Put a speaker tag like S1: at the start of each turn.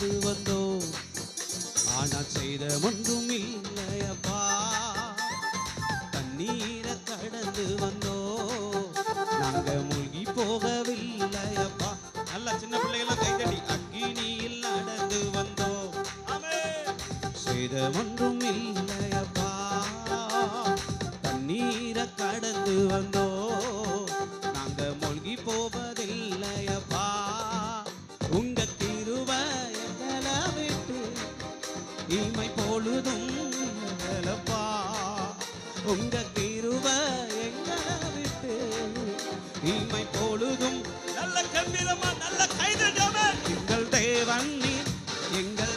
S1: கடந்து வந்தோம், ஆனால் சேதமொன்றும் இல்லையப்பா. தண்ணீரை கடந்து வந்தோம், நாங்க மூழ்கி போகவில்லையப்பா. நல்ல சின்ன பிள்ளைகள்லாம் கைதட்டி. அக்கினியில் நடந்து வந்தோம், சேதமொன்றும் இல்லையப்பா. தண்ணீரை கடந்து வந்தோம், நாங்க மூழ்கி போவதில்லையப்பா. உங்க கிருபை எங்களை விட்டு இமை பொழுதும் இல்லையப்பா. உங்க கிருபை எங்களை விட்டு இமை பொழுதும். நல்ல கம்பீரமா நல்ல கைதட்டாம. எங்கள் தேவன் நீர், எங்கள்